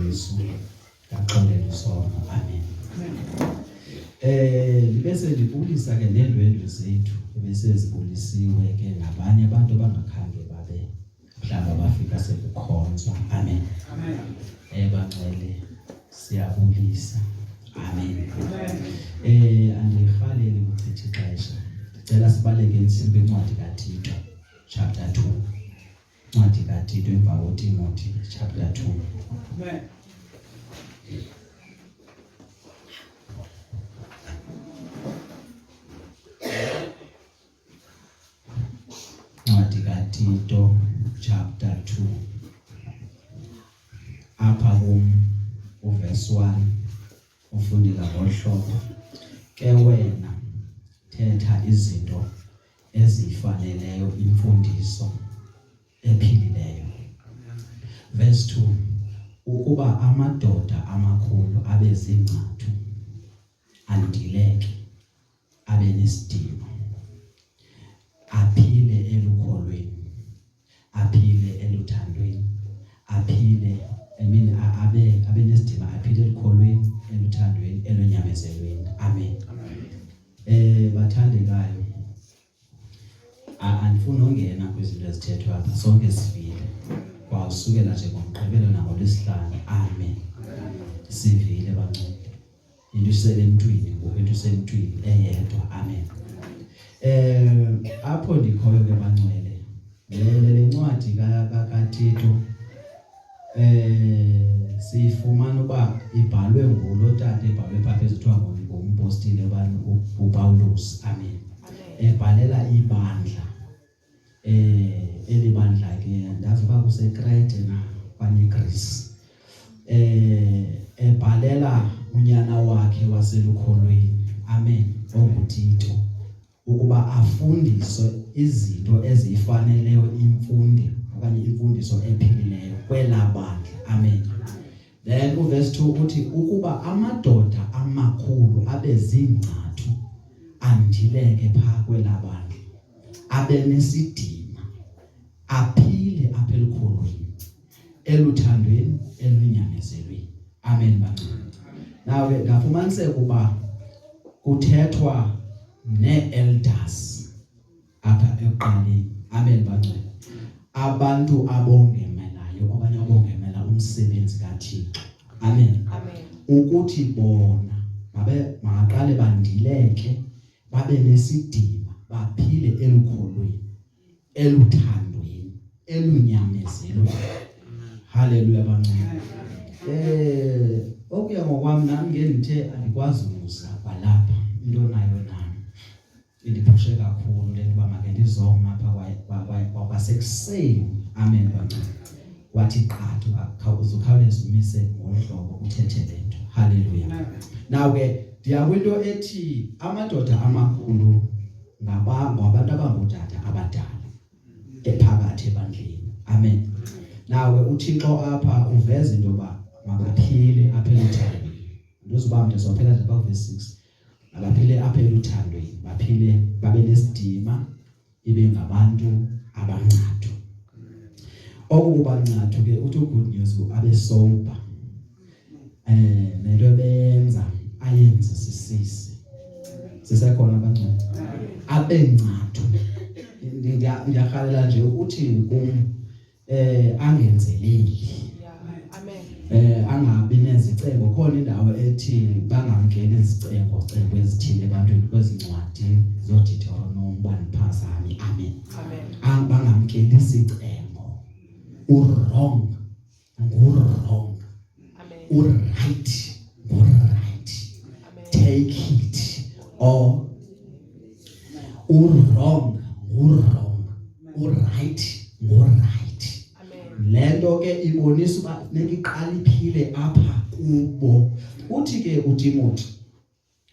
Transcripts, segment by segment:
Jesu kaxolele isono. Amen. Bese ndibulisa ke neendwendwe zethu bese zibulisiwe ke nabanye abantu abangakhange babe mhlawumbe bafika sekukhonzwa. Amen. Bangcwele siyabulisa. Amen. Andihaleli ukuchitha ixesha. Ndicela sibaleke insimbi encwadi kaTito chapter 2. Ncwadi kaTito emva koTimothy chapter 2. Amen. Ncwadi kaTito chapter 2. Apha verse 1 ufundela ngohlobo ke wena thetha izinto ezifaneleyo imfundiso ephilileyo. Verse 2 ukuba amadoda amakhulu abe zingcathu andileke abe nesidima aphile elukholweni aphile eluthandweni aphile abe nesidima aphile elukholweni eluthandweni elonyamezelweni. Amen. Bathandekayo, andifuni ungena kwizinto ezithethwa apha, sonke sivile kwasukela nje ngomgqibelo nangolwesihlanu. Amen. Sivile bangcwele into iselemntwini ngokwethu isemntwini eyedwa. Amen. Apho ndikhoyo ke bangcwele le ncwadi kaTito sifumana uba ibhalwe ngulo tata ebhalwe phaa ezithiwa ngumpostile uPawulos. Amen. Ebhalela ibandla eli bandla ke ndazi uba kuseKrete nakanye eGreece. Ebhalela unyana wakhe waselukholweni. Amen. OnguTito ukuba afundiswe izinto ezifaneleyo imfundo okanye imfundiso ephilileyo kwela bandla. Amen. Then verse 2 uthi ukuba amadoda amakhulu abe zingcathu andileke phaa kwela bandla abe nesidima aphile apha elukholweni eluthandweni elunyamezelweni. Amen bangcwele. Nawe ngafumaniseka ukuba kuthethwa nee-elders apha ekuqaleni. Amen bangcwele. Abantu abongemelayo okanye abongemela umsebenzi kaThixo. Amen. Amen. Ukuthi bona maqale bandileke babe nesidima baphile elukholweni eluthandweni elunyamezelweni. Haleluya bangcwele. Okuya ngokwami nami ngenthe andikwazi ukuza balapha into nayo nami indiphushe kakhulu le nto make ndizoma apha kwasekuseni. Amen bangcwele. Wathi qathu uzukhawuleza umise ngohlobo uthethe lento. Haleluya. Now ke ndiyakwinto ethi amadoda amakhulu ngabantu abangotata abadala ephakathi ebandleni. Amen. Nawe uThixo apha uveza into yoba mabaphile apha eluthandweni. Ndizoba ndizophela nje verse 6. Abaphile apha eluthandweni baphile babe nesidima ibe ngabantu abangcathu. Okuba ngcathu ke uthi good news abe sober. Nento benza ayenze sisisi. Sisekhona abangcathu. Abe ngcathu. Ndiyahalela nje ukuthi angenzeleli. Amen. Angabi nezicebo. Khona indawo ethi bangamkeli izicebo ezithile ebantwini kwezincwadi zoDeuteronomy 1:1. Amen. Amen. Bangamkeli izicebo. Wrong. Amen. Right. Amen. Take it or wrong. Right. Amen. Lento ke ibonisa uba neliqala iphile apha kubo. Uthi ke uTimothy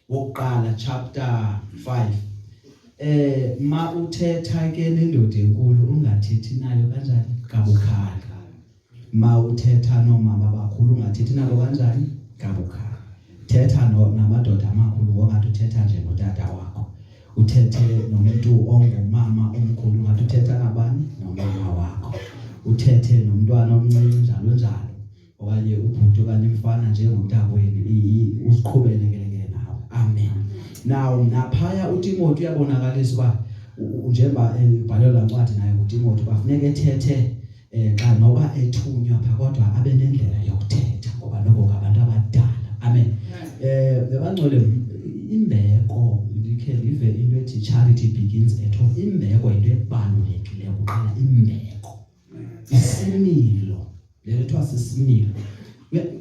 wokuqala chapter 5 ma uthetha ke nendoda enkulu ungathethi nayo kanjani kabukhali. Ma uthetha nomama abakhulu ungathethi nabo kanjani kabukhali. Thetha namadoda amakhulu ngokungathi uthetha nje notata wakho. Uthethe nomuntu ongumama omkhulu ungathi uthetha nabani nomama wakho. Uthethe nomntwana omncinci njalo njalo. okanye ubhuti okanye umfana njengomntakwenu usiqhubelekele nawe. Amen. Now naphaya uTimothy uyabonakalisa uba njengoba ibhalelwa ncwadi naye uTimothy bafuneka ethethe xa noba ethunywa pha kodwa abe nendlela yokuthetha ngoba lokho ngabantu abadala. Amen. Bebangcwele imbeko likhe live into ethi charity begins at home. Imbeko into ebalulekileyo kuqala imbeko. Isimilo lethwa sisimilo.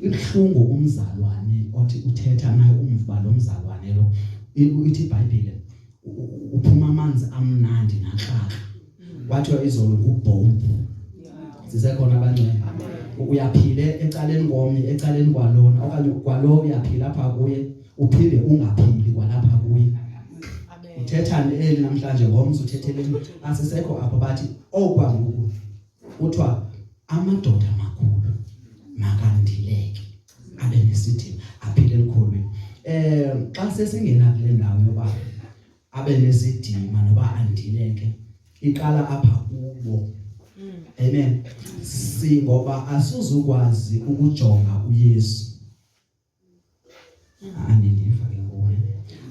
Ibhlungu umzalwane othi uthetha naye umva lo mzalwane lo ithi iBhayibhile uphuma amanzi amnandi naxaka. Wathiwa izolo ngubhombu. Sisekhona abangcwele. Uyaphile ecaleni komnye ecaleni kwalona okanye kwalo uyaphila apha kuye uphinde ungaphili kwalapha kuye. Uthetha eli namhlanje ngomso uthetheleni asisekho apho bathi okwangoku kuthiwa amadoda amakhulu makandileke abe nesidima aphile elikholweni. Xa sesingena kule ndawo yoba abe nesidima noba andileke iqala apha kubo. Amen. Ngoba asizukwazi ukujonga uYesu. Andiva ke ngone.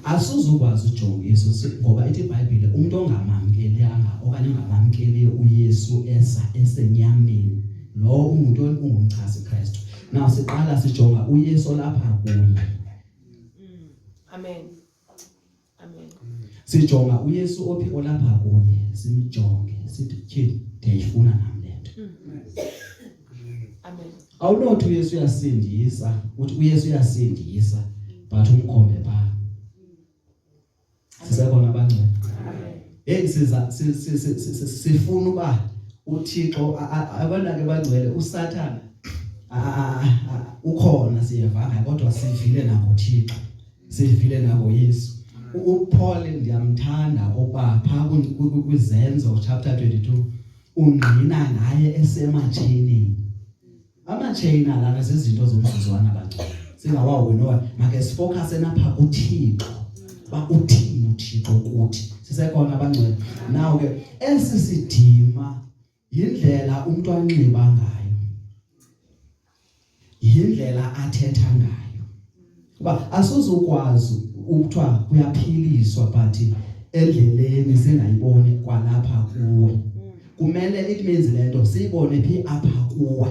Asizukwazi ujonga uYesu ngoba ithi iBhayibhile umuntu ongamamkelanga okanye ongamamkeli uYesu esenyameni lo umuntu ongumchasi Kristu. Now siqala sijonga uYesu lapha kuye. Amen. Amen. Sijonga uYesu ophi olapha kuye simjonge sithi tyhini ndiyifuna nami lento. Amen. Awunothi uYesu uyasindisa uthi uYesu uyasindisa but umkhombe pha. Sisekhona abangcwele. Hey sifuna uba uThixo abana ke bangcwele uSathana ukhona siyevanga kodwa sivile nangoThixo. Sivile nangoYesu. uPaul ndiyamthanda oba pha kwizenzo chapter 22 ungqina ngaye esematsheni. Amatsheni alana zezinto zomzuzwana abangcwele. Singawawe nowa make sifocus enapha kuThixo. Ba uthini uThixo kuthi. Sisekhona abangcwele. Now ke esisidima yindlela umuntu anxiba ngayo. Yindlela athetha ngayo. Kuba asuzukwazi ukuthiwa kuyaphiliswa but endleleni singayiboni kwalapha kuwe. Kumele it means lento siyibone phi apha kuwe.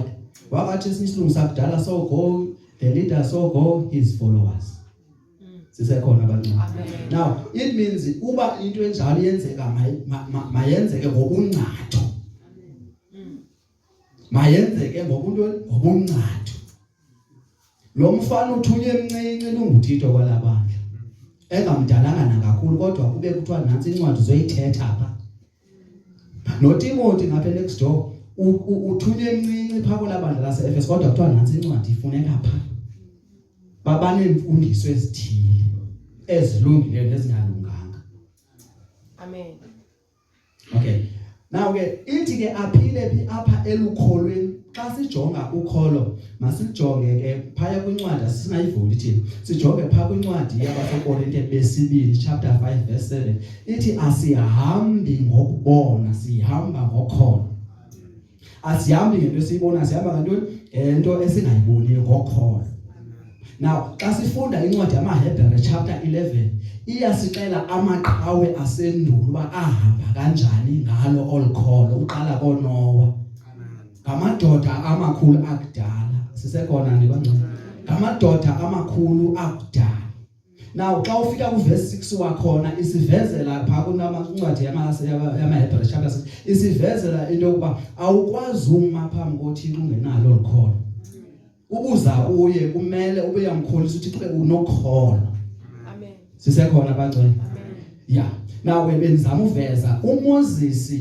Wakathi isilungu sakudala so go the leader so go his followers. Sisekhona abangcwele. Now it means uba into enjalo yenzeka mayenzeke ngobungcatho. Mayenzeke ngobungcatho. Lo mfana uthunywe emncinci lunguThixo kwalabandla. Engamdalanga nakakhulu kodwa kube kuthiwa nansi incwadi zoyithetha apha. NoTimothy ngapha next door uthunywe emncinci pha kwalabandla laseEfesu kodwa kuthiwa nansi incwadi ifuneka pha. Babanemfundiso ezithile ezilungileyo nezingalunganga. Amen. Okay. Now ke ithi ke aphile phi apha elukholweni. Xa sijonga ukholo masijonge ke phaya kwincwadi singayivuli thina. Sijonge pha kwincwadi yabaseKorinte besibili chapter 5 verse 7. Ithi asihambi ngokubona, sihamba ngokholo. Asihambi ngento esiyibona, sihamba ngento esingayiboniyo ngokholo. Now xa sifunda incwadi yamaHebrew chapter 11 iyasixela amaqhawe asendulo uba ahamba kanjani ngalo olukholo. Uqala koNoah. Ngamadoda amakhulu akudala. Sisekhona ndibangcwele. Ngamadoda amakhulu akudala. Now xa ufika kuverse 6 wakhona isivezela pha kunamancwadi yamaHebrew chapter 6 isivezela into yokuba awukwazi uma phambi koThixo ungenalo olukholo. Ubuza uye kumele ube uyamkholisa uThixo unokholo. Amen. Sisekhona abangcwele. Amen. Yeah. Now benzama uveza uMoses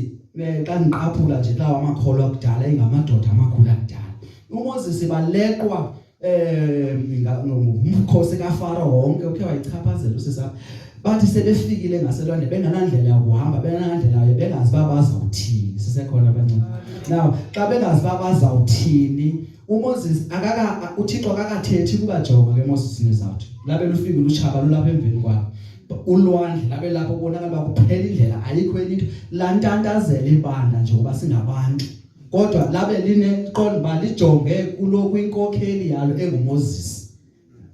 xa ngiqaphula nje lawa amakholwa akudala engamadoda amakhulu akudala. uMoses baleqwa ngumkhosi kaFaro wonke ukhe wayichaphazela usisa. Bathi sebefikile ngaselwandle benganandlela yokuhamba benganandlela bengazi babazawuthini. Sisekhona abangcwele. Now xa bengazi babazawuthini uMoses uThixo akakathethi kubajonga ke Moses nezawuthi. Labe lufike luchaba lulapha emveni kwakhe. Ulwandle labe lapho bonakala kuphela indlela ayikho elitho lantantazela ibandla nje ngoba singabantu kodwa labe lineqondo balijonge kuloko inkokheli yalo enguMoses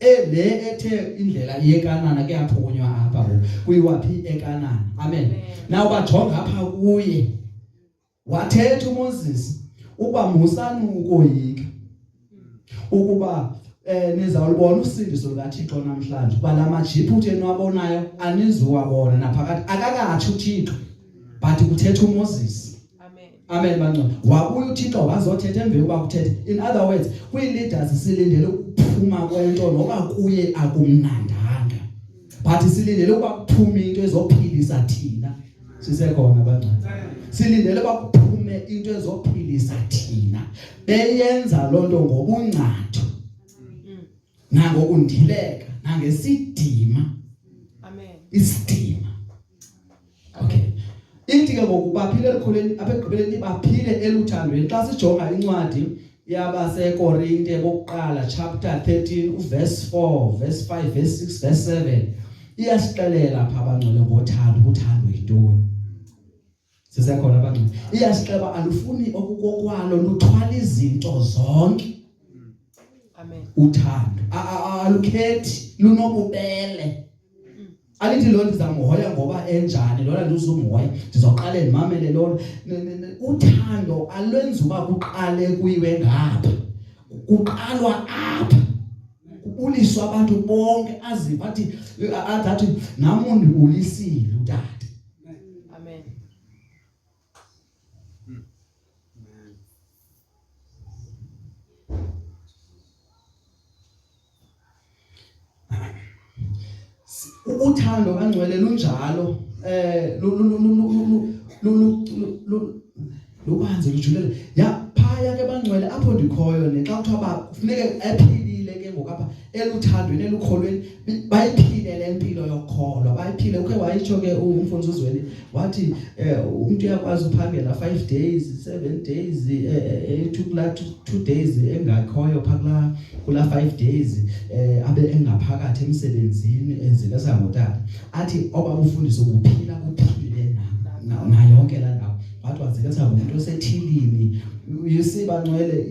le ethe indlela yeKanana ke yaphunywa apha kuyiwaphi eKanana. Amen. Now bajonga apha kuye wathetha uMoses uba musani ukoyika ukuba nizawubona usindiso likaThixo namhlanje kuba lamajiphu utheni wabonayo anizuwabona naphakathi akakathi uThixo but kuthetha uMoses. Amen bangcwele. Wabuya uThixo wazothetha emveni kuba kuthethe. In other words, kwi-leaders silindele ukuphuma kwento noba kuye akumnandanga but silindele ukuba kuphume into ezophilisa thina sisekhona bangcwele. Silindele ukuba kuphume into ezophilisa thina. Beyenza lonto ngobungcathu nangokundileka nangesidima. Amen. Isidima. Okay. Ithi ke ngokubaphile elikholeni apha egqibeleni baphile eluthandweni. Xa sijonga incwadi yabaseKorinte bokuqala chapter 13 uverse 4 verse 5 verse 6 verse 7 iyasixelela apha abangcwele ngothando. Uthando yintoni? Sisekhona abangcwele. Iyasixeba alufuni okukokwalo luthwala izinto zonke. Amen. Uthando alukhethi lunobubele. Alithi lo ndizamhoya ngoba enjani lona ndizumhoya ndizoqale ndimamele lona. Uthando alwenza uba kuqale kuyiwe ngapha. Kuqalwa apha. Ubuliswa abantu bonke aziva athi nami undibulisile uTata. Amen. Uthando kangcwele lunjalo lubanze lujulele ya phaya ke bangcwele apho ndikhoyo nexa kuthiwa kufuneke ephilile ke ngokapha eluthandweni elukholweni bayiphile lempilo yokholwa bayiphile. Ukhe wayitsho ke umfundisi uZweni wathi umuntu uyakwazi uphangela 5 days 7 days kula 2 days engakhoyo phakula kula 5 days abe engaphakathi emsebenzini enzile sangotata athi obabufundisi ubuphila kuphile na yonke la ndawo wathi waziketha umuntu osethilini. You see bangcwele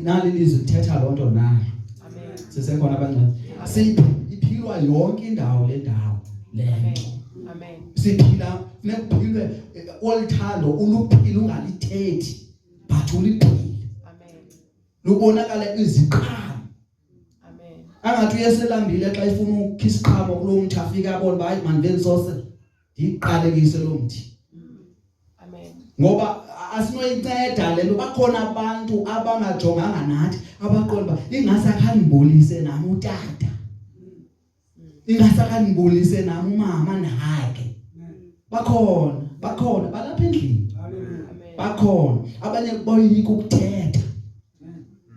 nali lizwe lithetha lonto nayo. Amen. Sisekhona bangcwele siphilwa yonke indawo le ndawo lento. Amen. Siphila nekuphilwe olthando uluphila ungalithethi but uliphile. Amen. Lubonakala iziqhamo. Amen. Angathi uyeselambile xa ifuna ukukhisa iqhamo kulo mthi afika abone bayi man benzose ndiqalekise lo mthi. Amen. Ngoba asinoyinceda lento bakhona abantu abangajonganga nathi abaqonda ingasakhanibulise nami uTata. Ingasakhanibulise nami umama nake. Bakhona balapha endlini. Bakhona abanye boyika ukuthetha.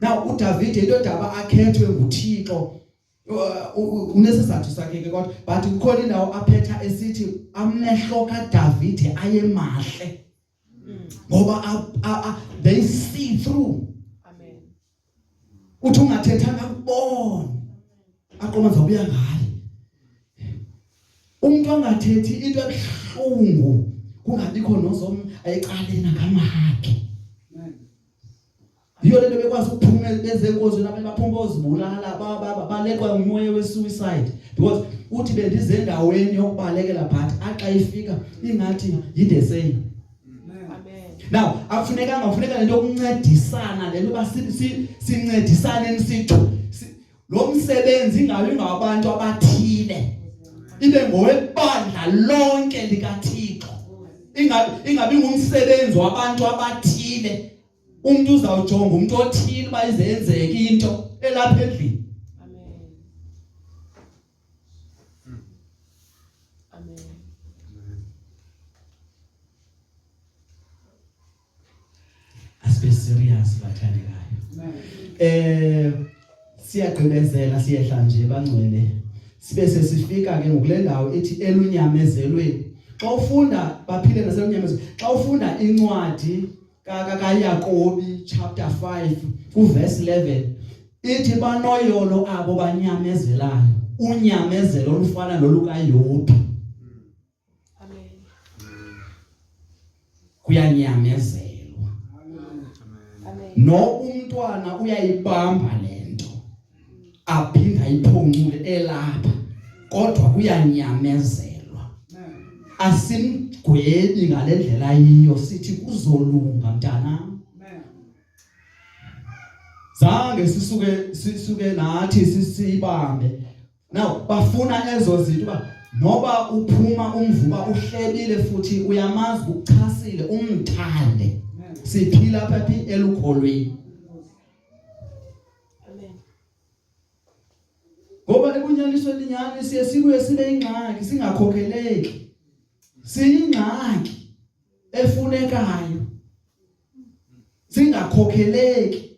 Now uDavid indodaba akhethwe nguThixo unesizathu sakhe ke kodwa but ukhona indawo aphetha esithi amehlo kaDavid ayemahle. Ngoba they see through. Amen. Uthi ungathethanga kubona aqoma zabuya ngale. Umuntu angathethi into ebuhlungu kungabikho nozom ayiqalena ngamahakhe. Yiyo lento bekwazi ukuphuma bezenkozweni abantu baphuma ozibulala balekwa umoya wesuicide because uthi bendize endaweni yokubalekela but axa ifika ingathi yide same. Now akufuneka lento okuncedisana lento sincedisane nisithu lo msebenzi ingabe ngabantu abathile ibe ngowebandla lonke likaThixo ingabe ngumsebenzi wabantu abathile. Umuntu uzawujonga umuntu othile bayizenzeke into elapha endlini. Amen. Amen. Asibe serious bathandekayo. Siyagqibezela siyehla nje bangcwele. Sibe sesifika ke ngokule ndawo ethi elunyamezelweni. Xa ufunda baphile naselunyamezelweni. Xa ufunda incwadi kaYakobi chapter 5 kuverse 11 ithi banoyolo abo banyamezelayo unyamezelo olufana nolukaYobi. Amen. Kuyanyamezelwa. umntwana uyayibamba lento aphinda iphungule elapha kodwa uyanyamezelwa asimgwebi ngalendlela yiyo sithi kuzolunga mntanami zange sisuke nathi sisibambe now bafuna ezo zinto noba uphuma umvuba uhlebile futhi uyamazi ukuchasile umthande siphila phaphi elukholweni Amen. ngoba ebunyanisweni linyani siye sibuye sibe ingxaki singakhokheleki siyingxaki efunekayo singakhokheleki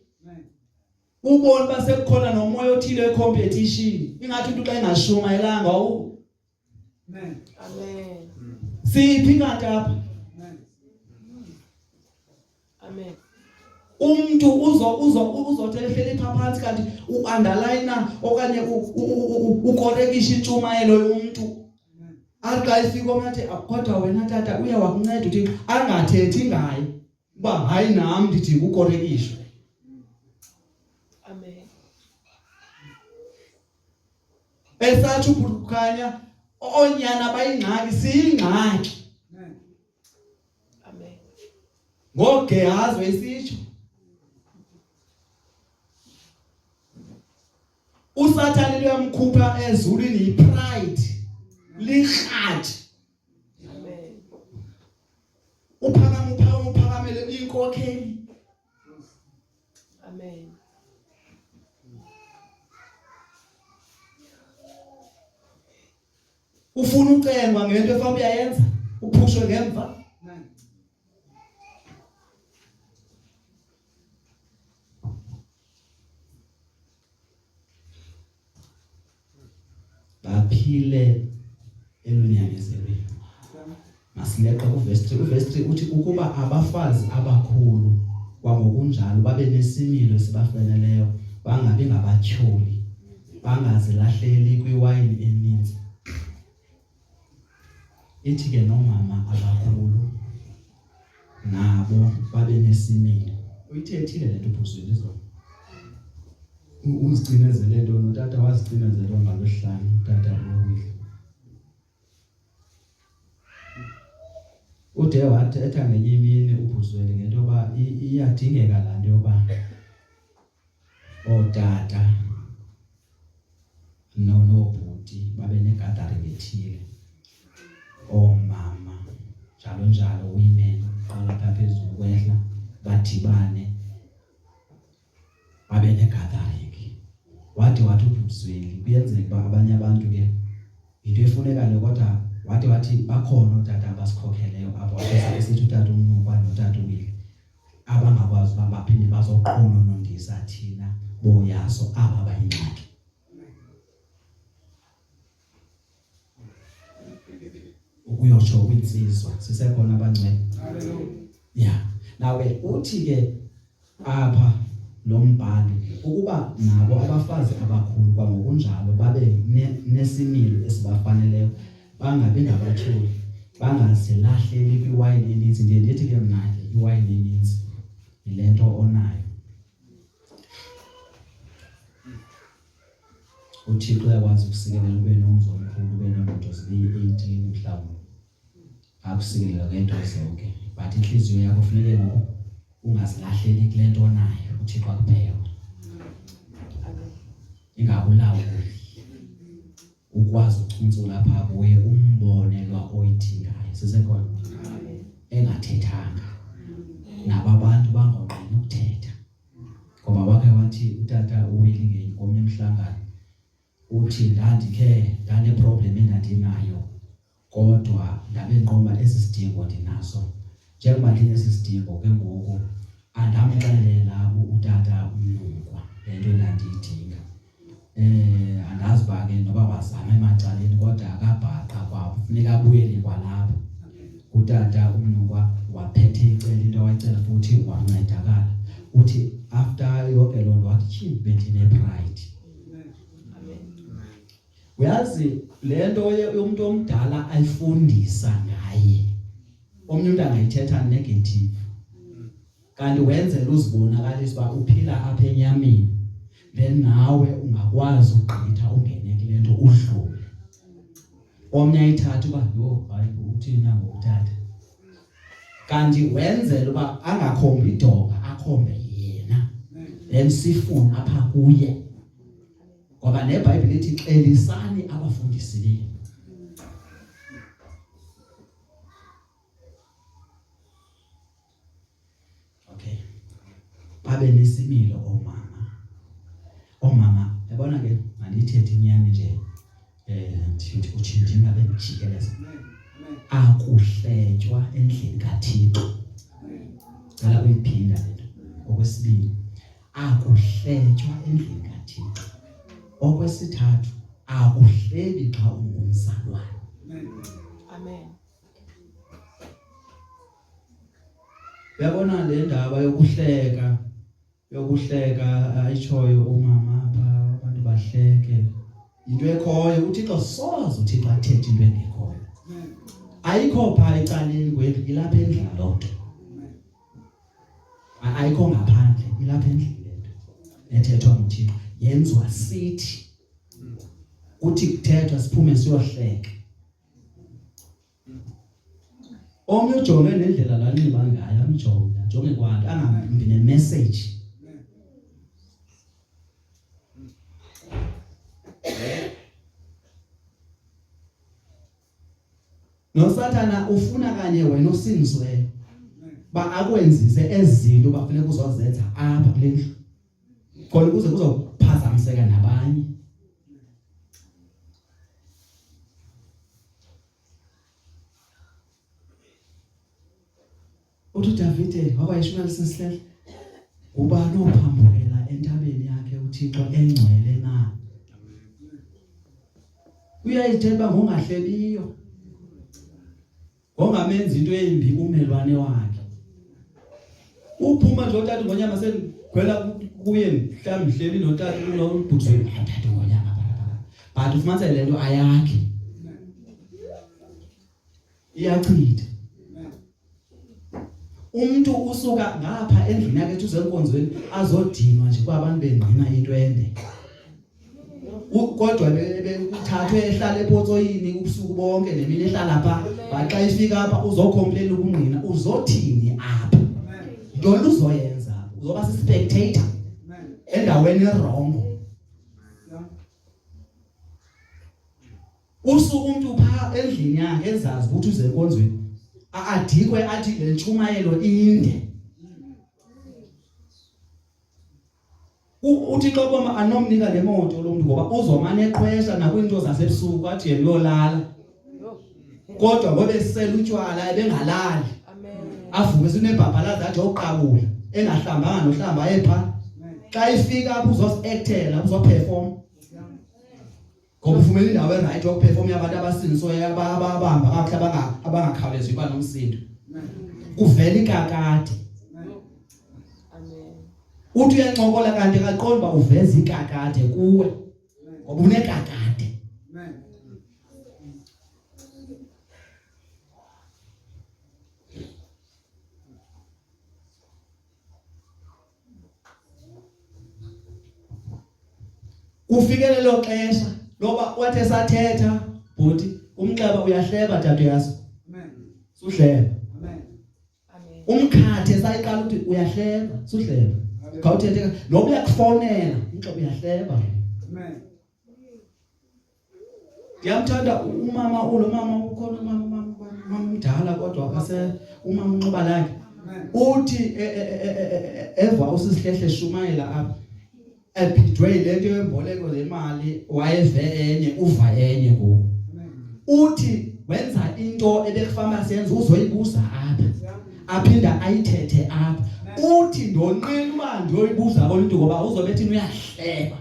ubone basekukhona nomoya othile wecompetition ingathi umuntu xa engashumayelanga Amen. siphi kanti apha Amen. umuntu uzothi ehleli phansi kanti uunderliner okanye ukorekisha intshumayelo yomuntu aqa ifika omathi kodwa wena tata uya wakunceda uthi angathethi ngaye uba hayi nami ndithi ukorekishwe Amen. esathi ukukhanya onyana bayingxaki siyingxaki Amen. ngogehazi wesitsho usathane luyamkhupha ezulwini ipride lihathi Amen. uphakamele inkokheli Amen. ufuna ucengwa ngento efana uyayenza uphushwe ngemva baphile elunyamezelweni masileqa uverse 3 uthi ukuba abafazi abakhulu kwangokunjalo babe nesimilo sibafaneleyo bangabi ngabatyholi bangazilahleli kwiwayini eninzi ithi ke nomama abakhulu nabo babe nesimilo uyithethile lento phuzweni izolo uzicinezele lento notata wazicinezela ngalohlanu tata uwile ude wathetha ngenye imini uphuzweni ngento yoba iyadingeka la nto yoba otata nobhuti babe negathering ethile omama njalo women qala pha phezulu kwehla badibane babe negathering wathi uphuzweni kuyenzeka ba abanye abantu ke into efunekayo kodwa wathi bakhona otata abasikhokheleyo apho asithi utata umnuka notata uwile abangakwazi uba baphinde bazoqononondisa thina boyaso aba bayingxaki ukuyotsho kwinsizwa sisekhona abangcwele yeah nawe uthi ke apha lo mbhali ukuba nabo abafazi abakhulu kwangokunjalo babe nesimilo esibafaneleyo bangabi ngabathuli bangazilahleli kwiwayini eninzi ndithi ke mna iwayini eninzi yilento onayo uThixo uyakwazi ukusikelela ube nomzi omkhulu ube nemoto zibe-18 mhlawumbe akusikelela ngento zonke but inhliziyo yakho kufanele ngoku ungazilahleli kule nto onayo uThixo akuphewa ingabulawo ukwazi ukucuntsula pha kuye umbonelwa oyithingayo sisekhona engathethanga nababantu bangonqeni ukuthetha ngoba wakhe wathi utata uwili ngomnye umhlangano uthi ndane-problem endandinayo kodwa ndabe nqoma esi sidingo ndinaso njengoba ndinesi sidingo ke ngoku andamxelela utata umlungwa le nto endandiyidinga andazi uba ke noba wazama emacaleni kodwa akabhaqa kwafuneka abuyele kwalapho utata umlungwa waphethe icela into wayicela futhi wancedakala uthi after yonke loo nto wathi tyhini bendine-pride uyazi le nto yomuntu omdala ayifundisa ngaye omnye umuntu angayithetha negative kanti wenzela uzibonakalisa uba uphila apha enyameni then nawe ungakwazi ugqitha ungene kule nto udlule. Omnye ayithatha uba yho hayi uthina ngokuthatha, kanti wenzela uba angakhombi idonga akhombe yena then sifuna apha kuye, ngoba neBhayibhile ithi xelisani abafundisi benu. Okay, babe nesimilo omama yabona ke mandithethe inyani nje ndithi utshintshe ngabe ndijikeleza akuhletywa endlini kaThixo. Cela uyiphinda lento. Okwesibili, akuhletywa endlini kaThixo. Okwesithathu, akuhlebi xa ungumzalwane. Amen. Uyabona le ndaba yokuhleka ayitshoyo umama apha abantu bahleke. Into ekhoyo uThixo soze uThixo athethe into engekhoyo. Ayikho pha ecaleni kwethu, ilapha endlini loo nto. Ayikho ngaphandle, ilapha endlini lento ethethwa nguThixo. Yenziwa sithi uthi kuthethwa siphume siyohleka. Omnye ujonge nendlela lanxiba ngayo, ajonge kwanto angambi ne-message. Nosathana ufuna kanye wena usinzwe ba akwenzise ezinto bafuneka uzozenza apha kule ndlu khona ukuze kuzophazamiseka nabanye. uDavide wabayishumela sesihlele ubani ophambukela entabeni yakhe uThixo engcwele na. Uyayithemba ngongahlebiyo, ngongamenzi into embi umelwane wakhe. Uphuma nje uTata Ngonyama sengikhwela kuye mhlawumbe mhleli noTata unobhuthweni uTata Ngonyama but ufumanise le nto ayakhe iyachitha. Umuntu usuka ngapha endlini yakhe ethi uzenkonzweni azodinwa nje kwabantu bengqina into ende. Kodwa bethathwe ehlala ePotsoyini ubusuku bonke nemini ehlala pha, baxa ifika apha uzocomplain ukungqina uzothini apha. Into uzoyenza uzoba si-spectator endaweni wrong. Usuku umuntu pha endlini yakhe ezazi ukuthi uzenkonzweni adikwe athi le ntshumayelo inde. uThixo kwama anomnika lemoto lo muntu ngoba uzomane eqhwesha nakwinto zasebusuku athi yena uyolala, kodwa ngoba esela utshwala ebengalali. Amen. Avuke sinebhabhalaza athi oqabula engahlambanga nohlamba epha. Xa ifika apho uzosi-actela uzoperform. Ngoba ufumene indawo eright yokuperform yabantu abasindisoyo ababamba kakuhle abangakhawulezi uba nomsindo. Kuvela ikakade. Uthi uyancokola kanti akaqondi ba uveza ikakade kuwe ngoba unekakade. Kufikele lo xesha loba wathi esathetha bhuti umxeba uyahleba dade yaso. Amen. Suhleba. Amen. Amen. Umkhathe sayiqala ukuthi uyahleba, suhleba. Khawuthethe noba uyakufonela umxeba uyahleba. Amen. Ndiyamthanda umama mama ukhona umama mdala kodwa akase umama unxiba lakhe. Uthi eva usisihlehle shumayela apha ephidwe lento yemboleko zemali wayeve enye uva enye ngoku. Uthi wenza into ebekufama senze uzoyibuza apha aphinda ayithethe apha. Uthi ndonqina uba ndiyoyibuza konke ngoba uzobethi uyahleba.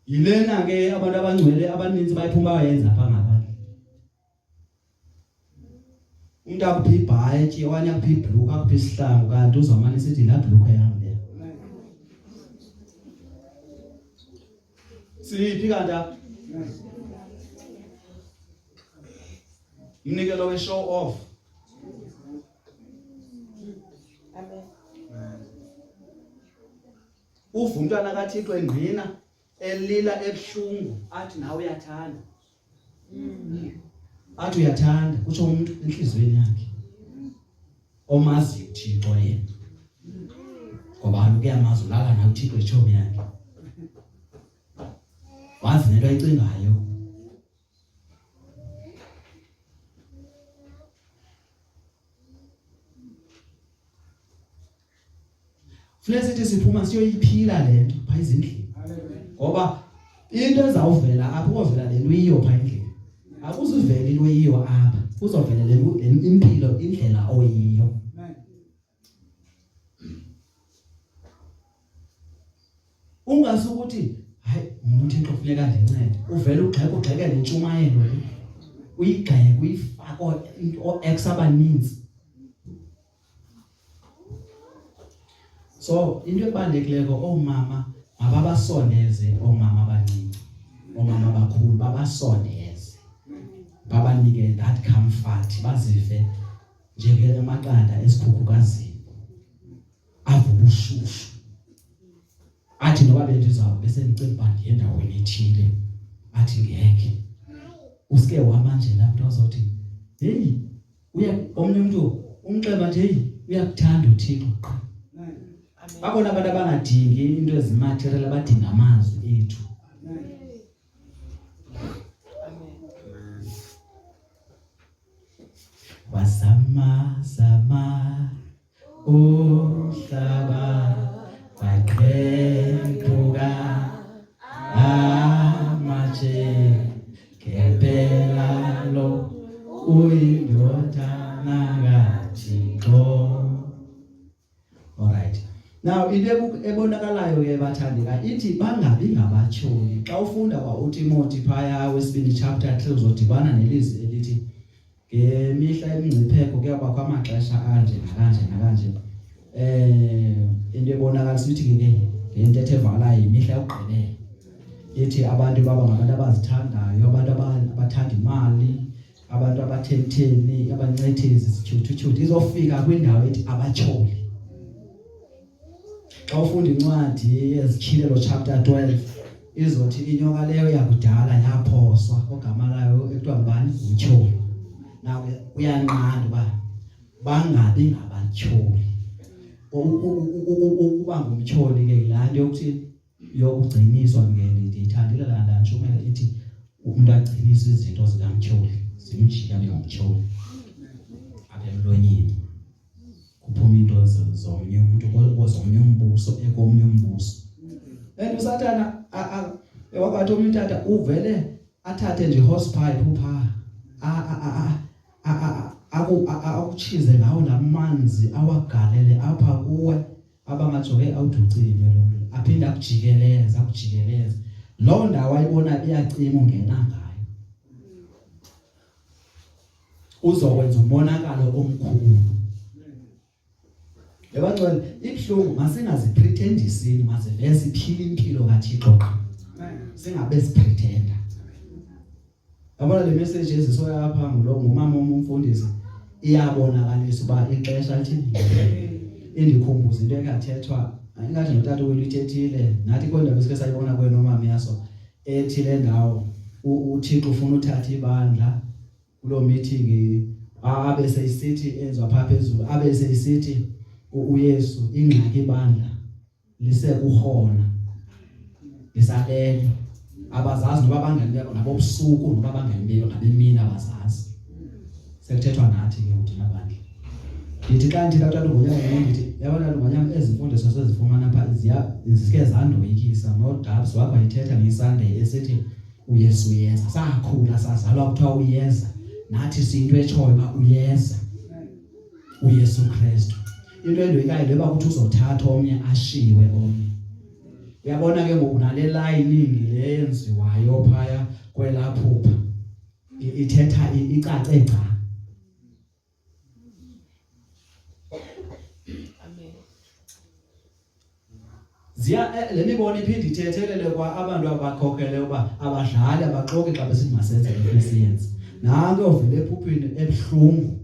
Yilena ke abantu abangcwele abaninzi bayiphuma bayenza apha ngaphandle. Umuntu akuphi ibhayithi owanye akuphi ibhluku akuphi isihlangu kanti uzomane sithi la bhluku yami le. Siphi kanti apha? Umnikelo we show off. Amen. uva umntwana kaThixo engqina elila ebuhlungu athi nawe uyathanda. Athi uyathanda kutsho umuntu enhliziyweni yakhe omazi uThixo yena. Ngoba kaloku uyamazi ulala nawe uThixo etshomi yakhe. Wazi nento ayicingayo. Funeka sithi siphuma siyoyiphila lento pha ezindlini. Ngoba into ezawuvela apha uzovela le uyiyo pha endlini. Akuzuvela into oyiyo apha. Uzovela le impilo indlela oyiyo. Ungasukuthi hayi umuntu into kufuneka ndincede. Uvela ugxeke nentshumayelo le. Uyigxeke uyifaka into ex abaninzi. So into ebalulekileyo omama mababasondeze omama abancinci. Omama abakhulu babasondeze. Babanike that comfort bazive njengemaqanda esikhukhukazini. Avubushushu. Athi noba bendizabe bese ndicela uba ndiye endaweni ethile. Athi ngeke. Usike wama nje lapho uzothi hey omnye umuntu umxeba nje hey uyakuthanda uThixo. Babona abantu abangadingi into ezimaterial abadinga amazwi ethu. Wasama uhlaba waqhembuka amatshe kepela lo uyindodana kaThixo. Alright. Now into ebonakalayo ke bathandeka ithi bangabi ngabatyholi. Xa ufunda kwa uTimothy phaya wesibini chapter 3 uzodibana nelizwi elithi ngemihla emingcipheko kuyabakho amaxesha anje nakanje. Into ebonakalisa ukuthi ngentetho evalayo imihla yokugqibela. Ithi abantu baba ngabantu abazithandayo, abantu abathanda imali, abantu abathetheni, abancethezi sithuthuthu. Izofika kwindawo ethi abatyholi. Xa ufunda incwadi ezityhilelo chapter 12 izothi inyoka leyo yakudala yaphoswa ogama layo ekuthiwa ngubani umtyholi. Nawe uyanqanda uba bangabi ngabatyholi. Ukuba ngumtyholi ke yilaa nto yokuthi yokugciniswa ndiyithandile laa nto ntshumayelo ithi umuntu agcinise izinto zikamtyholi zimjika ngomtyholi apha emlonyeni. Kuphuma into zomnye umuntu kozomnye umbuso ekomnye umbuso. And uSathana wakati umntata uvele athathe nje hosepipe upha akuchize ngawo lamanzi awagalele apha kuwe abangajoke awuducime lo muntu aphinda akujikeleza lo ndawo ayibona iyacima ungena ngayo uzokwenza umonakalo omkhulu. Yabangcwele ibhlungu masingazipretendisini masivele siphila impilo kaThixo. Singabe sipretenda. Yabona le message ezisoya lapha ngumama umfundisi iyabonakalisa uba ixesha lithini. Indikhumbuza into ekathethwa ingathi notata welithethile nathi kodwa besike sayibona kwena nomama yaso ethi le ndawo uThixo ufuna uthatha ibandla kulo meeting abe seyisithi enzwa pha phezulu abe seyisithi uYesu ingxaki ibandla lisekuhona lisalele abazazi noba bangenibeko nabobusuku noba bangenibeko ngabemini abazazi sekuthethwa nathi ke uthina bandla. Ndithi xa ndithi katata ngonyaka ndithi yabona ngonyaka ezimfundiso sezifumana pha zisike zandoyikisa noDabs wakho ayithetha ngeSunday esithi uYesu uyeza. Sakhula sazalwa kuthiwa uyeza nathi sinto etshoyo uba uyeza uYesu Kristu. Into endoyikayo leba ukuthi uzothatha omnye ashiwe omnye. Uyabona ke ngoku nale line leyenziwayo phaya kwelaphupha ithetha icace gca. Amen. Ziya le mibono iphinde ithethelele kwa abantu abakhokhele uba abadlali abaxoki xa besithi masenze le siyenze. Nanke ovele ephuphini ebuhlungu.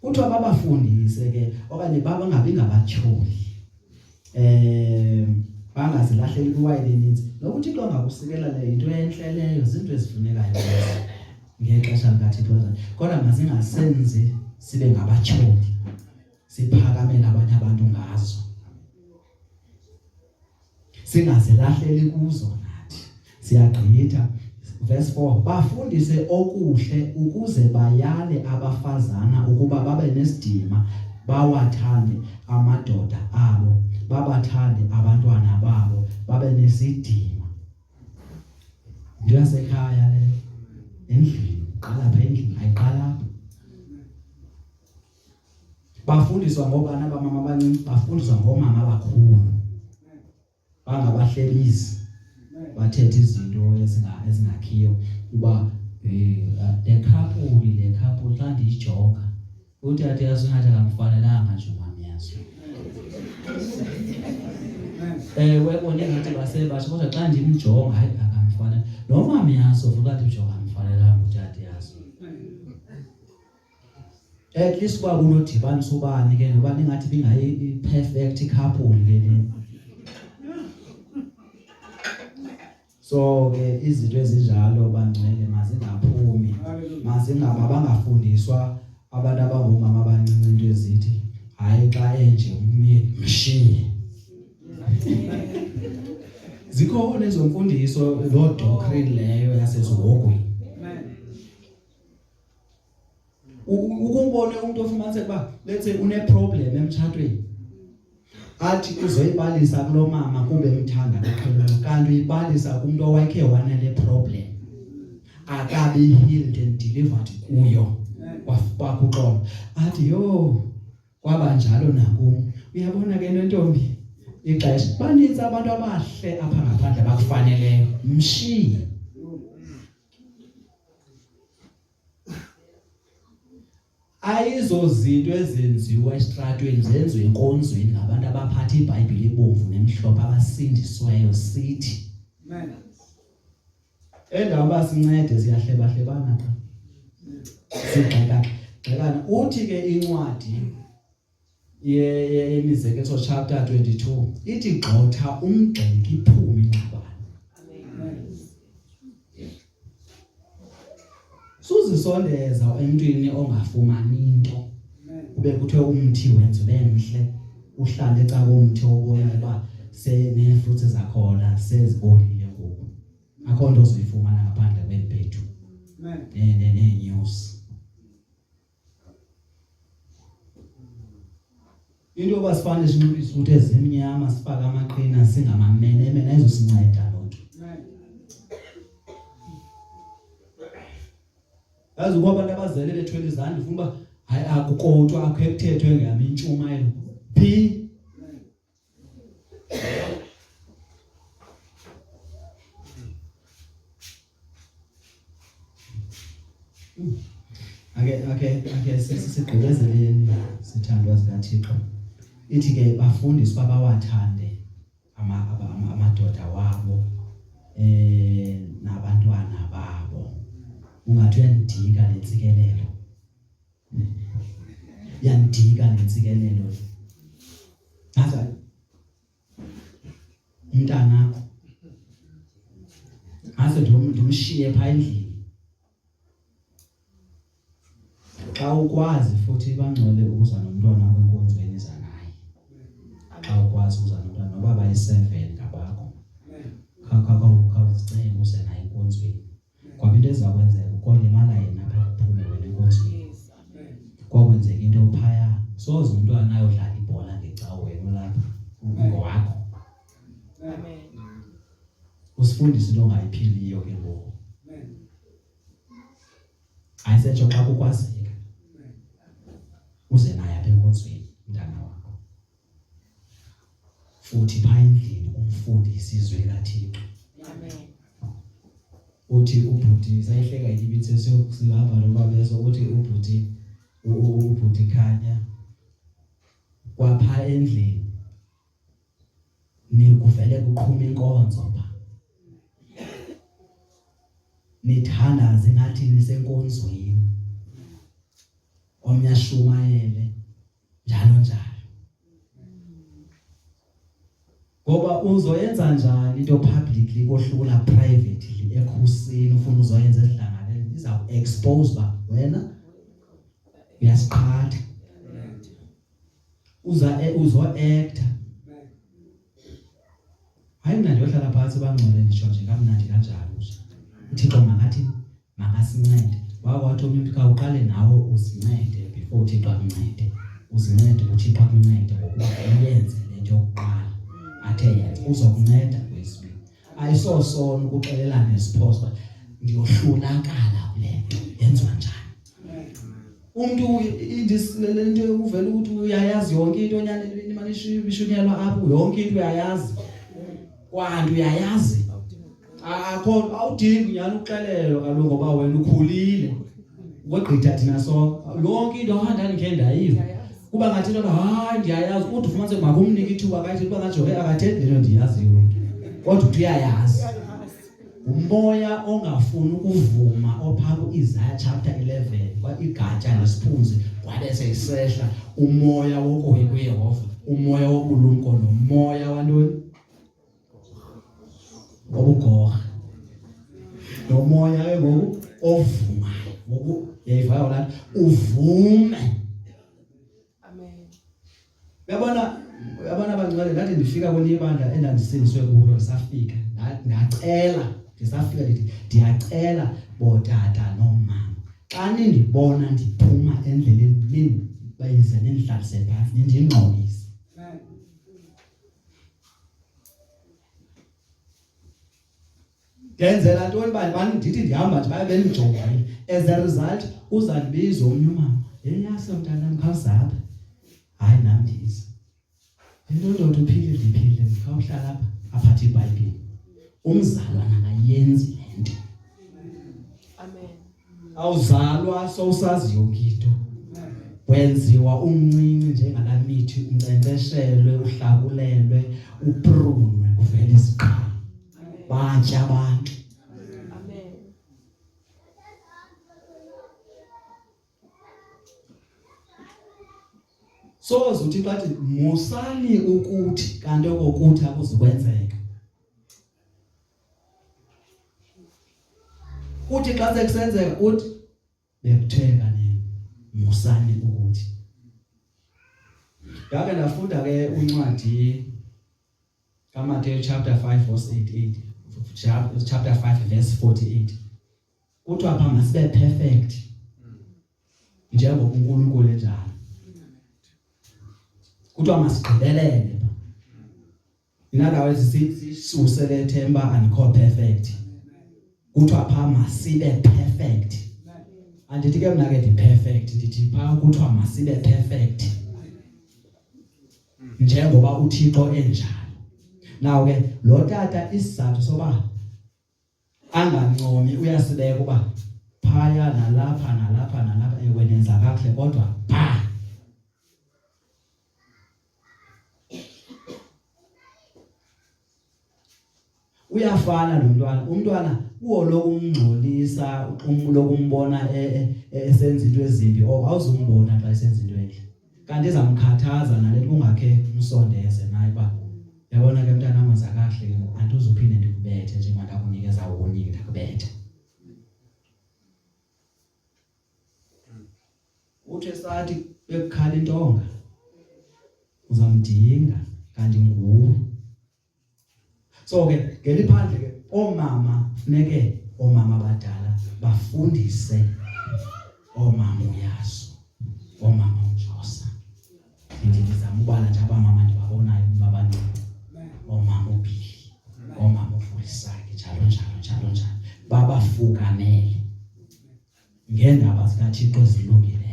kuthiwa babafundise ke okanye bangabi ngabatyholi bangazilahleli kuwayini eninzi nokuthi Thixo angakusikela le into enhle leyo izinto ezifunekayo ngexesha likaThixo kodwa masingasenzi sibe ngabatyholi siphakamela abanye abantu ngazo singazilahleli kuzo nathi siyagqitha. Verse 4 bafundise okuhle ukuze bayale abafazana ukuba babe nesidima bawathande amadoda abo babathande abantwana babo babe nesidima. Into yasekhaya le endlini qala pha endlini ayiqala bafundiswa ngobana bamama abancinci bafundiswa ngomama abakhulu bangabahlebisi bathethe izinto ezingakhiyo kuba le couple xa ndiyijoga uthi athi yasungathi akamfanelanga nje umama yaso webona ngathi basebasho kodwa xa ndimjonga hayi akamfanele nomama yaso futhi athi ujonga akamfanelanga utata yaso at least kwakunodibanisa ubani ke noba ningathi bingayi perfect couple le. So ke izinto ezinjalo bangcwele mazingaphumi bangafundiswa abantu abangomama abancinci into ezithi hayi xa enje umyeni mshiye. Zikhona lezo mfundiso lo doctrine leyo yasezihogweni. Ukumbone umuntu ofumanise kuba let's say une problem emtshatweni athi uzoyibalisa kulo mama kube emthanda kakhulu kanti uyibalisa kumuntu owakhe wanele problem akabe healed and delivered kuyo kwakuxola athi yo kwaba njalo nakum. Uyabona ke ntombi ixesha baninzi abantu abahle apha ngaphandle bakufaneleyo mshiye. Ayizo zinto ezenziwa esitratweni zenziwe enkonzweni ngabantu abaphatha iBhayibhile ebomvu nemhlophe abasindisweyo sithi amen. Endaba sincede siyahleba-hlebana xa sigxeka uthi ke incwadi yemizekeliso chapter 22 ithi gxotha umgxeki iphume ingxabano. Suzisondeza emntwini ongafumani into kube kuthiwe umthi wenza bemhle uhlale ecaba umthi obona uba senefruits zakhona sezibolile ngoku akho nto ozoyifumana ngaphandle kwempethu neenyosi. Into basifane sinxibe isuthu ezimnyama sifake amaqhina singamamene ayizosinceda loo nto. Yazi ukuba abantu abazele bethwele izandla ufuna uba hayi akukotwa akho ekuthethwe ngami intshumayelo phi. Ake sigqibezeleni sithandwa zikaThixo. Ithi ke bafundiswa bawathande amadoda wabo nabantwana babo. Ungathi uyandika lentsikelelo. Yandika lentsikelelo. Haza umntana ase ndimshiye pha endlini. Xa ukwazi futhi bangcwele ukuza nomntwana kwenkonzweni za naye. Xa ukwazi ukuza nomntwana noba bayi7 ngabakho. Khawuzicenge uze naye enkonzweni. Ngoba into ezakwenzeka ukolimala yena apha kuphume wena enkonzweni. Kwakwenzeka into phaya soze umntwana ayodlala ibhola ngecawe wena lapha ngowakho. Amen. Usifundise into ongayiphiliyo ke ngoku. Amen. Ayisetsho xa kukwazeka. Uze naye apha enkonzweni umntana wakho. Futhi pha endlini umfundise izwi likaThixo. Amen. Uthi ubhuti sayihleka ibitse siyokuzilapha noma beso uthi ubhuti khanya kwapha endlini nikuvele kuqhuma inkonzo pha. Nithandaze ngathi nisenkonzweni. omnye ashumayele njalo njalo. Ngoba uzoyenza njani into publicly kohlula privately ekhusini ufuna uzoyenza edlangaleni iza ku expose ba wena uyasiqhatha. Uzo act. Hayi mina ndiyohlala phansi bangcole ndisho nje kamnandi kanjalo nje. uThixo makasincede. Wakwathi umuntu ka uqale nawe uzincede before uThixo akuncede. Uzincede uThixo akuncede ngokuba uyenze lento yokuqala. Athe yathi uzokunceda kwesibili. Ayisosona ukuxelelana nesiphoso ndiyohlulakala kulento yenziwa njani. Umuntu indisilento uvela ukuthi uyayazi yonke into onyane imali ishunyelwa apho yonke into uyayazi. Kwanti uyayazi. Akho awudingi nyana uxelelo kaloku ngoba wena ukhulile. Ngogqitha thina so yonke into ohanda ngenda yiyo. Kuba ngathi into hayi ndiyayazi uthi ufumanise makumnika ithuba kayithi kuba ngathi hey akathethi lento ndiyaziyo. Kodwa uyayazi. Umoya ongafuni ukuvuma opha kuIsaiah chapter 11 kwa igatsha lesiphunzi kwabese isehla umoya wokuya kuYehova, umoya wobulumko nomoya wantoni obugorha nomoya ngoku ovumayo ngoku yayivayo la uvume. Amen. Yabona abangcwele ngathi ndifika kwelinye ibandla endandisindiswe kulo safika ngacela ndisafika ndiyacela botata nomama xa nindibona ndiphuma endleleni bayize nindihlalise phansi nindingxolise. Ngenzela ntoni bani ndithi ndihamba nje babe benijongile. As a result uzandibiza omnye umama yeyase mntanami khawuzapha hayi nami ndiza into ndoda uphile ndiphile ndikhawuhlala apha aphatha iBhayibhile. Umzalwana akayenzi lento. Amen. Awuzalwa sowusazi yonke into. Wenziwa umncinci njengalamithi unkcenkceshelwe uhlakulelwe uprunwe kuvela isiqhamo. Batya abantu. Amen. So uthi bathi musani ukuthi kanti okuthi akuzikwenzeka. Uthi xa sekusenzeka uthi bekutheka nini musani ukuthi. Ngake ndafunda ke uncwadi kaMateyu chapter 5 verse 88 chapter 5 verse 48. Kuthiwa apha masibe perfect njengoba uNkulunkulu enjalo. Kuthiwa masigqibelele. In other words sisuse lethemba andikho perfect. Kuthiwa apha masibe perfect. Andithi ke mna ke di perfect ndithi pha kuthiwa masibe perfect. Njengoba uThixo enjalo. Now ke lo tata isizathu soba angancomi uyasibeka uba phaya nalapha ekwenenza kahle kodwa pha uyafana umntwana kuwo lokumngcolisa lokumbona esenza into ezimbi awuzumbona xa esenza into enhle kanti ezamkhathaza nalento ungakhe umsondeze naye ba yabona ke mntana amaza kahle antuzuphinde ndikubethe njengoba ndakunikeza ukunike ndakubethe. Uthe sathi bekukhala intonga uzamdinga kanti nguwe. So ke ngeliphandle ke omama funeke omama abadala bafundise omama uyaso omama uJosa. Ndizama ubala nje abamama ndibabonayo babani omama uBhili omama uFulisaki njalo babafukamele ngendaba zikaThixo ezilungileyo.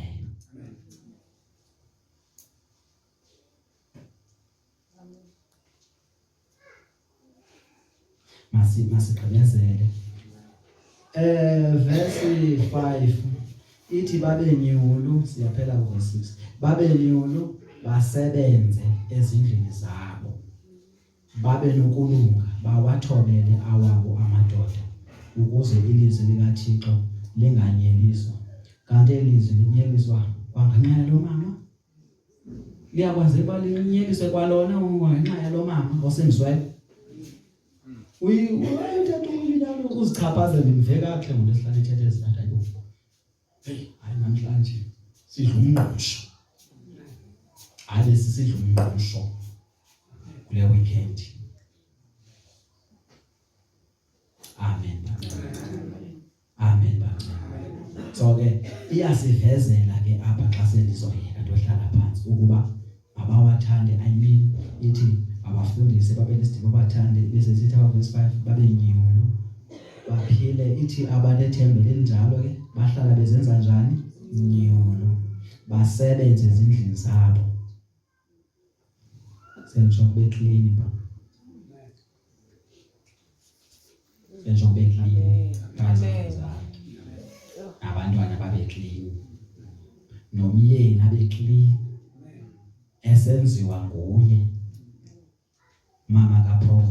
Masigqibezele verse 5 ithi babenyulu siyaphela ku verse 6 babenyulu basebenze ezindlini zabo babe nokulunga bawathobele awabo amadoda ukuze ilizwi likaThixo linganyeliswa kanti ilizwi linyeliswa wangenxa lo mama liyakwazi balinyekiswe kwalona ngenxa yalo mama osendizwayo uyithatha umlilo uzichaphazela imve kahle ngolesihlanu ethethe ezintathu ayibo hayi namhlanje sidla umngqusho alesi sidla umngqusho kule weekend. Amen. Amen. So ke iyasivezela ke apha xa sendizoyeka ndohlala phansi ukuba abawathande ithi abafundisi babe nesidima bathande bese sithi verse 5 babe nyiwelo baphile ithi abanethembe elinjalo ke bahlala bezenza njani nyiwelo basebenze ezindlini zabo sentsho kube clean ba sentsho kube clean abantwana babe clean nomyeni abe clean esenziwa nguye mama kaProf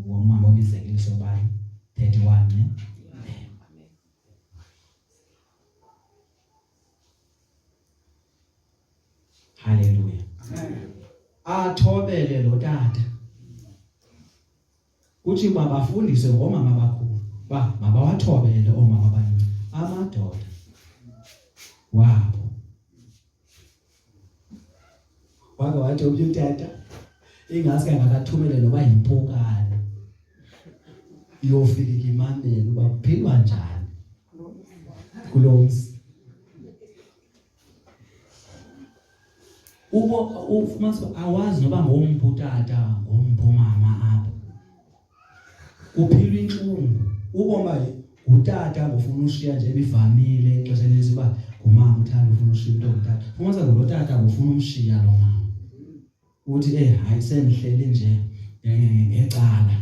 umama obizekeliso bayi 31 ne haleluya athobele lo tata kuthi babafundise ngomama bakhulu mabawathobele omama abaningi amadoda wabo wake wathi umtata ingaske ngakathumele noba yimpokane iyofika imamela uba kuphilwa njani kulomsi ufumanise awazi noba ngomputata ngompomama apha kuphilwa inhlungu uboma utata ngofuna ushiya nje bivamile ixesha elininzi uba ngumama uthanda ufuna ushiya into ngutata fumanise lo tata ngofuna umshiya lo mama uthi hayi sendihleli nje ngecala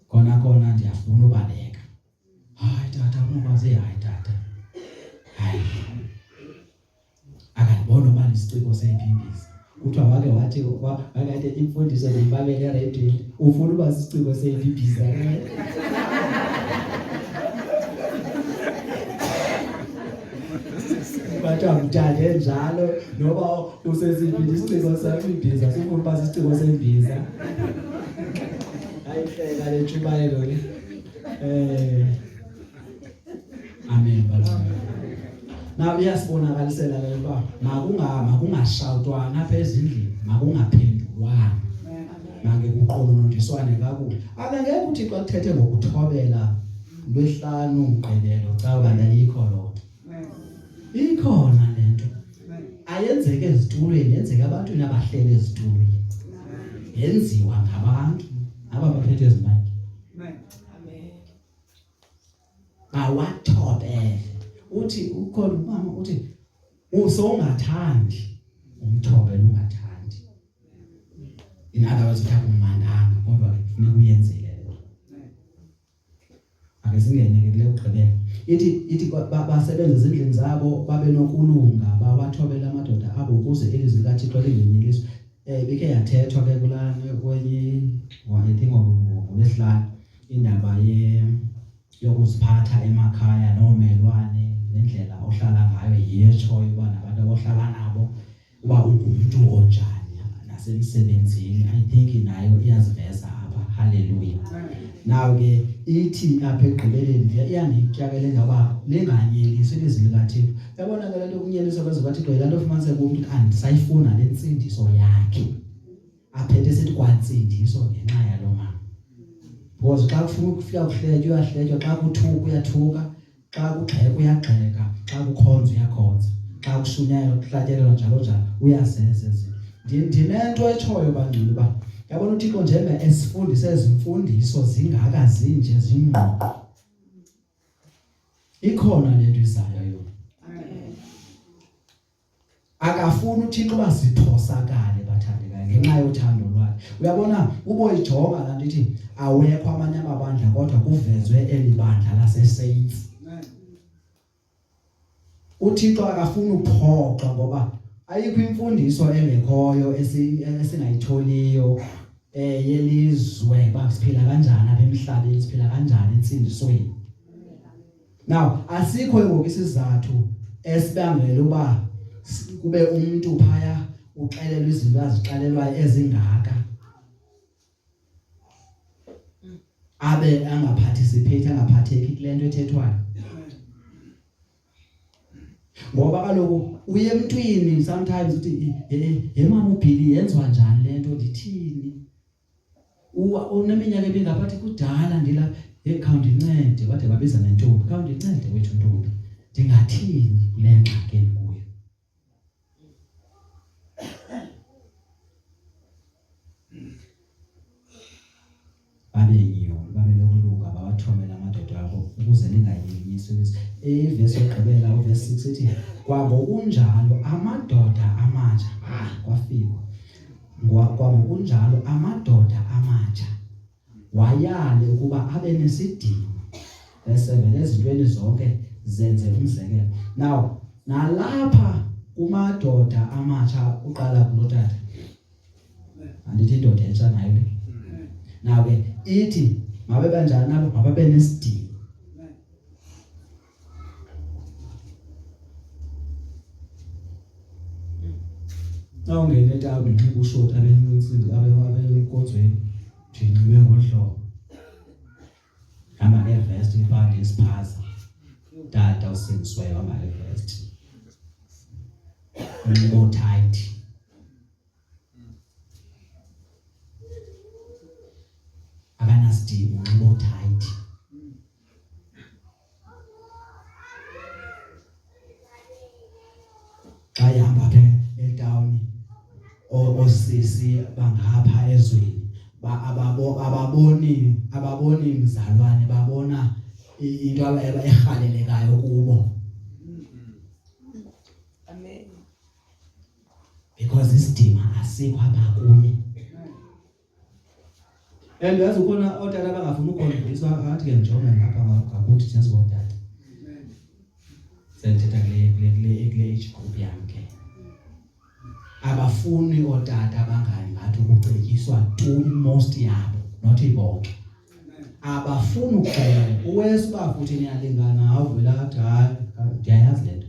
khona ndiyafuna ubaleka hayi tata unokwazi hayi tata hayi akabona uba isiciko sempimbiza kuthiwa wake wathi wakade imfundiso leyibabele eredweni ufuna uba isiciko sempimbiza bathi amthande njalo noba usesiphi isiciko sempimbiza sifuna uba isiciko sembiza ayihleka le tshubayelo le amen bazalwane. Na uyasibonakalisela ke uba makungashawutwana apha ezindlini makungaphendulwana make kuqononondiswane kakuhle akangeke uthi xa kuthethe ngokuthobela lwesihlanu uqelelo xa ubanda yikho lonto ikhona lento ayenzeke ezitulweni yenzeke abantwini abahlele ezitulweni yenziwa ngabantu abaphethe ezimaki amen bawathobele uthi ukhona umama uthi usongathandi umthobela ungathandi in other words uthatha umandanga kodwa kufuneka uyenzile ake singene ke kule ugqibela ithi basebenza ezindlini zabo babe nokulunga bawathobela amadoda abo ukuze ilizwi likaThixo lingenyeliswe bike yathethwa ke kulana kwenye I think ngolesihlanu indaba yokuziphatha emakhaya nomelwane nendlela ohlala ngayo yetsho uba nabantu abohlala nabo uba ungumuntu onjani nasemsebenzini I think nayo iyaziveza apha haleluya nawe ke ithi apha egqibeleni iyanityakele ngoba lenganyelisi ilizwi likaThixo yabona ke lento kunyeliswa kweZikaThixo yilanto ofumanise kumuntu andisayifuna lensindiso yakhe aphethe sithi kwansindiso ngenxa yalo mama because xa kufuna ukufika kuhletywa uyahletywa xa kuthuka uyathuka xa kugxeka uyagxeka xa kukhonza uyakhonza xa kushunyayelwa kuhlatyelelwa njalo njalo uyazezeza ndinento etshoyo bangcili uba yabona uThixo njenge esifundise izimfundiso zingaka zinje zingqo ikhona lento izayo yona akafuni uThixo basiphosakale bathandekayo ngenxa yothando lwakhe uyabona uboyijonga lanto ithi awekho amanye amabandla kodwa kuvezwe elibandla laseSaints uThixo akafuni uphoxa ngoba ayikho imfundiso engekhoyo esingayitholiyo yelizwe basiphila kanjani apha emhlabeni siphila kanjani insindisweni now asikho ngoku isizathu esibangela uba kube umuntu phaya uxelelwa izinto azixelelwayo ezingaka abe angaparticipate angaphatheki kule nto ethethwayo. Ngoba kaloku uye emntwini sometimes uthi mama uBhili yenziwa njani le nto ndithini uneminyaka ebingaphathi kudala ndila khawundincede bade babiza nentombi khawundincede wethu ntombi ndingathini kule ngxaki endikuyo. Babe lokuluka bawathomela amadoda abo ukuze lingayinyiswa. Ivesi yokugqibela uvesi 6 ithi kwangokunjalo amadoda amatsha kwafikwa kwangokunjalo amadoda amatsha wayale ukuba abe nesidima. Verse 7 ezintweni zonke zenze umzekelo. Now nalapha kumadoda amatsha uqala kulotata andithi indoda entsha nayo le. Now ke ithi mabe banjani nabo mababe nesidima. Nawungene etawuni unxiba ushoti abenkonzweni ndinxibe ngohlobo hamba ngevest ibhande isiphaza tata usengiswayo hamba ngevest unxiba tight akanasidima unxiba tight. Xa ihamba phe etawuni osisi bangapha ezweni ababoni mzalwane babona into erhalelekayo kubo. Amen. Because isidima asikho apha kuye. And yazi ukona otata bangafuna ukondiswa athi ke njonge ngapha ngakuthi Jesu otata. Senthetha kule age group yakhe. Abafuni otata abangani ngathi ukucetyiswa tu most yabo not ibonke. Abafuni ukuxela uwesiba futhi niyalingana awuvela athi hayi ndiyayazi le nto.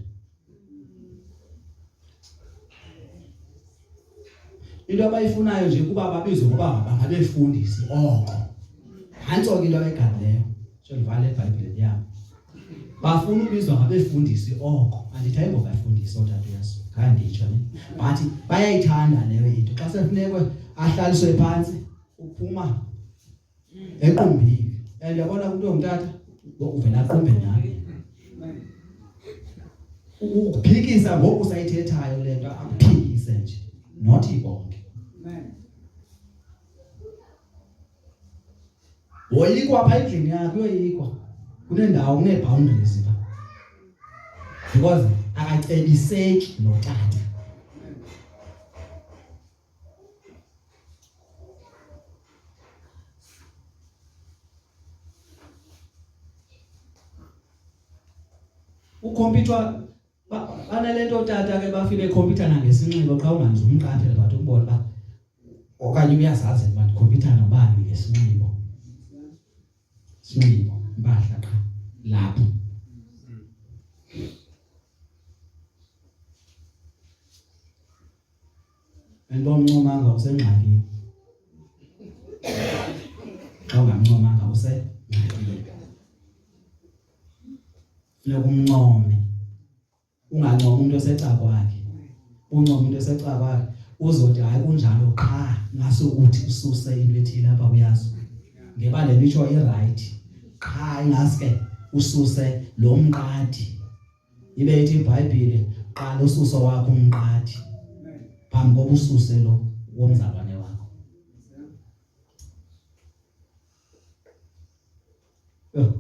Into abayifunayo nje kuba babizwe ngoba ngabefundisi oko. Hantso ke into abayigabileyo. Sholivale eBhayibhileni yabo. Bafuna ukubizwa ngabefundisi oko. Andithayi ngoba bafundisi otata Yesu. Kanditsho ne. Bathi bayayithanda leyo into. Xa sefunekwe ahlaliswe phansi uphuma equmbile. Yabona umuntu ongutata uvela aqumbe naye. Ukuphikisa ngoku usayithethayo le nto akuphikise nje. Not ibonke. Woyikwa apha endlini yakho uyoyikwa. Kunendawo kunee-boundaries pha. Because akacebiseki notata. Ukhompyutha banalento tata ke bafike ekhompyutha nangesinxibo xa unganzi umqaphela bathi ukubona ba okanye uyazazi ukuthi ikhompyutha nobani ngesinxibo. Sinxibo impahla qha lapho. Entomncomanga usengxakini. Xa ungamncomanga usengxakini. Funeka umncome. Ungancoma umuntu oseca kwakhe. Uncoma umuntu oseca kwakhe uzothi hayi kunjalo qha ngaso uthi ususe into ethile lapha kuyazi. Ngeba le nto i-right. Qha ingaske ususe lo mqadi. Ibe ithi iBhayibhile qala ususo wakho umqadi. Phambi kokuba ususe lo womzalwane wakho.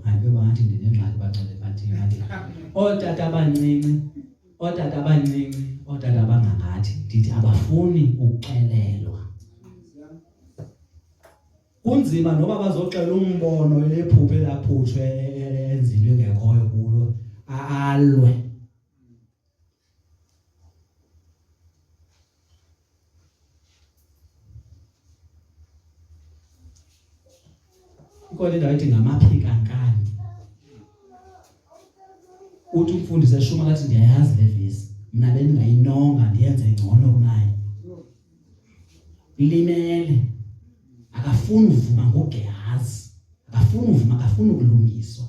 Hayi bathi ndinengxaki baxele bathi ngathi otata abancinci otata abangangathi ndithi abafuni ukuxelelwa. Kunzima noba bazoxela umbono lephupho elaphutshwe enzini engekhoyo kulo alwe. Ikhona indawo ethi ngamaphikankani. Uthi umfundisi eshuma ngathi ndiyayazi le vesi mina bengayinonga ndiyenze ngcono kunaye. Limele akafuni uvuma ngogehazi, akafuni uvuma, akafuni ukulungiswa.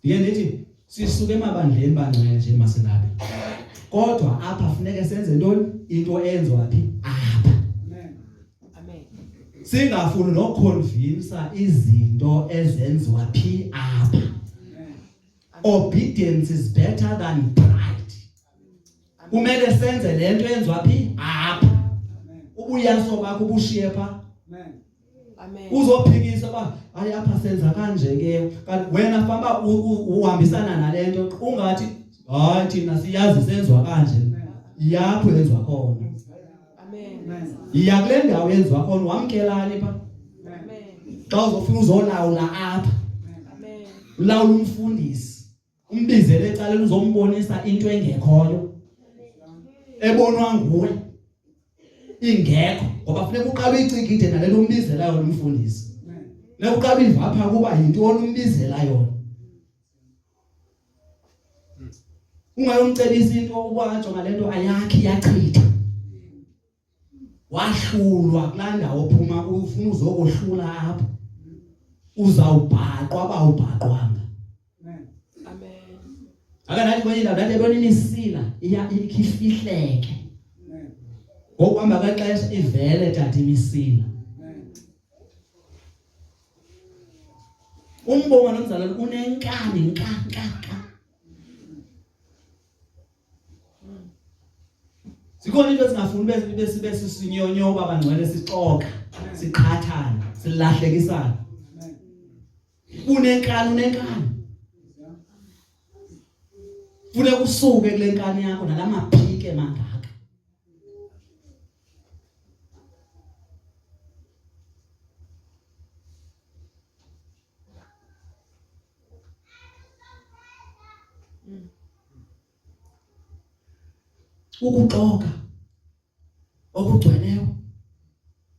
Ndithi sisuke emabandleni bangcwele nje maselapha. Kodwa apha funeka senze ntoni? Into enziwa phi? Apha. Amen. Singafuni nokuconvince izinto ezenziwa phi? Apha. Obedience is better than pride. Kumele senze lento enziwa phi? Apha. Ubuyaso bakho ubushiye pha. Amen. Uzophikisa ba hayi apha senza kanje ke. Kanti wena famba uhambisana nalento ungathi hayi thina siyazi senziwa kanje. Yapho yenziwa khona. Amen. Iya kule ndawo yenziwa khona wamkelani pha. Amen. Xa uzofuna uzolawula apha. Amen. Ulawula umfundisi. Umbizele ecaleni uzombonisa into engekhoyo. Ebonwa nguwe. Ingekho ngoba funeka uqale uyicikide nalelo umbizela yona umfundisi. Funeka uqale ivapha kuba yintoni umbizela yona. Ungayomcebisa into ubatsho ngalento ayakhi yachitha. Wahlulwa kulaa ndawo phuma ufuna uzokohlula apha. Uzawubhaqwa abawubhaqwanga. Amen. Akanathi kwenye indawo ndathi ebona imisila ifihleke. Ngokuhamba kwexesha ivele tata imisila. Umbonga nomzalwane unenkani nka. Sikhona into singafuni bese sinyonyoba abangcwele sixoka, siqhathana, silahlekisana. Unenkani. Funeka usuke kule nkani yakho nalamaphike mangaka. Ukuxoka okugcweleyo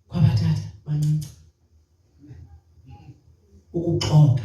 kwabathatha bancinci. Ukuxoka